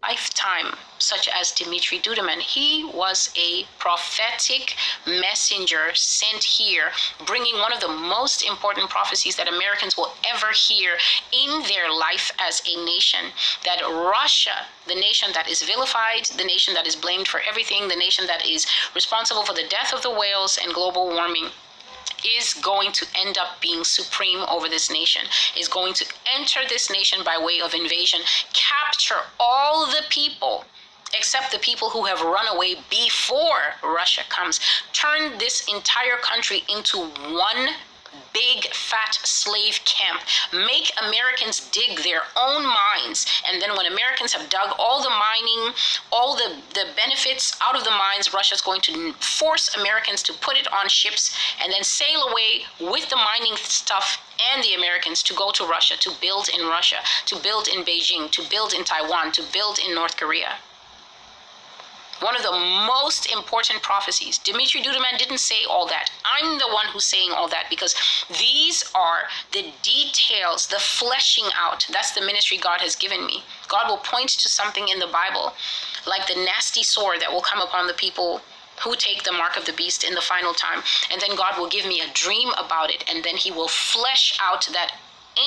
lifetime, such as Dimitri Dudum. He was a prophetic messenger sent here, bringing one of the most important prophecies that Americans will ever hear in their life as a nation, that Russia, the nation that is vilified, the nation that is blamed for everything, the nation that is responsible for the death of the whales and global warming, is going to end up being supreme over this nation, is going to enter this nation by way of invasion, capture all the people except the people who have run away before Russia comes, turn this entire country into one big fat slave camp, make Americans dig their own mines, and then when Americans have dug all the mining, all the benefits out of the mines, Russia's going to force Americans to put it on ships and then sail away with the mining stuff and the Americans to go to Russia, to build in Russia, to build in Beijing, to build in Taiwan, to build in North Korea. One of the most important prophecies. Dimitri Dudum didn't say all that. I'm the one who's saying all that because these are the details, the fleshing out. That's the ministry God has given me. God will point to something in the Bible, like the nasty sword that will come upon the people who take the mark of the beast in the final time. And then God will give me a dream about it, and then he will flesh out that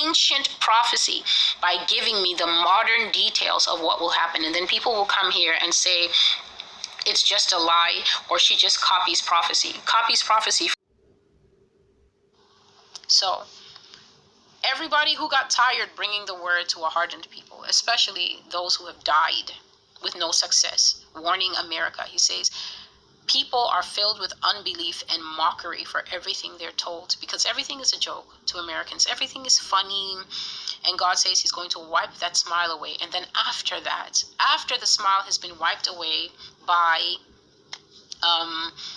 ancient prophecy by giving me the modern details of what will happen. And then people will come here and say, it's just a lie, or she just copies prophecy. Copies prophecy. So, everybody who got tired bringing the word to a hardened people, especially those who have died with no success, warning America, he says, people are filled with unbelief and mockery for everything they're told, because everything is a joke to Americans. Everything is funny, and God says he's going to wipe that smile away. And then after that, after the smile has been wiped away by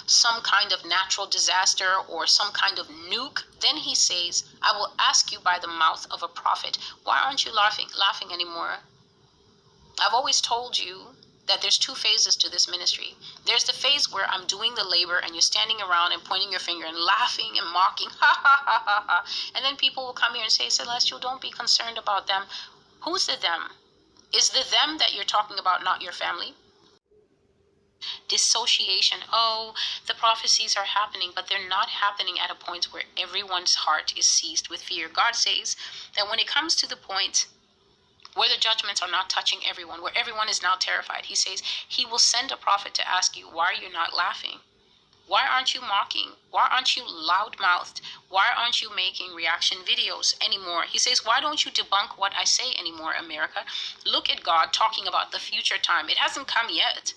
some kind of natural disaster or some kind of nuke, then he says, I will ask you by the mouth of a prophet, why aren't you laughing anymore? I've always told you that there's two phases to this ministry. There's the phase where I'm doing the labor and you're standing around and pointing your finger and laughing and mocking, ha ha ha ha ha. And then people will come here and say, Celestial, don't be concerned about them. Who's the them? Is the them that you're talking about not your family? Dissociation. Oh, the prophecies are happening, but they're not happening at a point where everyone's heart is seized with fear. God says that when it comes to the point where the judgments are not touching everyone, where everyone is now terrified, he says he will send a prophet to ask you, why are you not laughing? Why aren't you mocking? Why aren't you loud-mouthed? Why aren't you making reaction videos anymore? He says, why don't you debunk what I say anymore, America? Look at God talking about the future time. It hasn't come yet.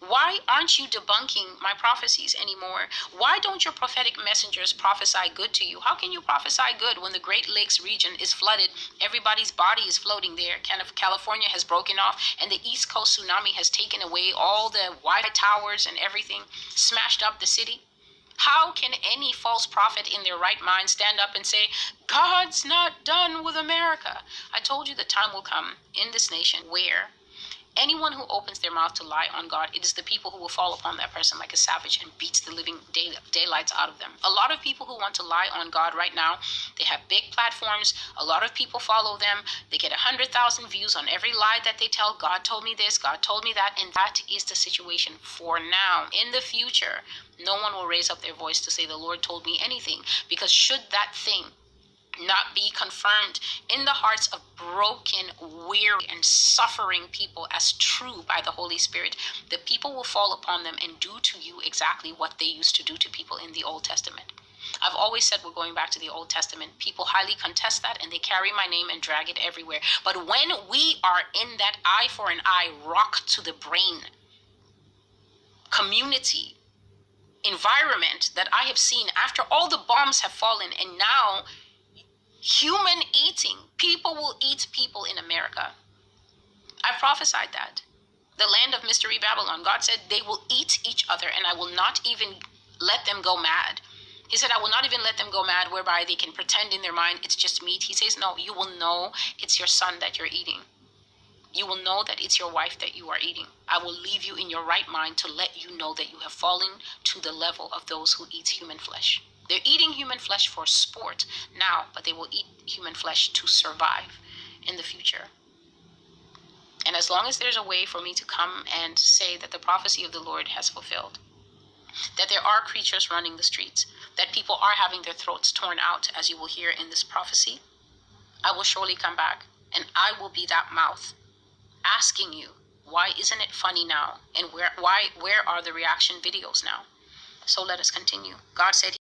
Why aren't you debunking my prophecies anymore? Why don't your prophetic messengers prophesy good to you? How can you prophesy good when the Great Lakes region is flooded? Everybody's body is floating there. California has broken off, and the East Coast tsunami has taken away all the Wi-Fi towers and everything, smashed up the city. How can any false prophet in their right mind stand up and say, God's not done with America? I told you the time will come in this nation where anyone who opens their mouth to lie on God, it is the people who will fall upon that person like a savage and beats the living daylights out of them. A lot of people who want to lie on God right now, they have big platforms. A lot of people follow them. They get 100,000 views on every lie that they tell. God told me this, God told me that. And that is the situation for now. In the future, no one will raise up their voice to say the Lord told me anything, because should that thing not be confirmed in the hearts of broken, weary, and suffering people as true by the Holy Spirit, the people will fall upon them and do to you exactly what they used to do to people in the Old Testament. I've always said we're going back to the Old Testament. People highly contest that, and they carry my name and drag it everywhere. But when we are in that eye for an eye, rock to the brain community environment that I have seen after all the bombs have fallen, and now human eating, people will eat people in America. I prophesied that. The land of mystery Babylon, God said they will eat each other, and I will not even let them go mad. He said, I will not even let them go mad whereby they can pretend in their mind it's just meat. He says, no, you will know it's your son that you're eating. You will know that it's your wife that you are eating. I will leave you in your right mind to let you know that you have fallen to the level of those who eat human flesh. They're eating human flesh for sport now, but they will eat human flesh to survive in the future. And as long as there's a way for me to come and say that the prophecy of the Lord has fulfilled, that there are creatures running the streets, that people are having their throats torn out, as you will hear in this prophecy, I will surely come back, and I will be that mouth asking you, why isn't it funny now? And where are the reaction videos now? So let us continue. God said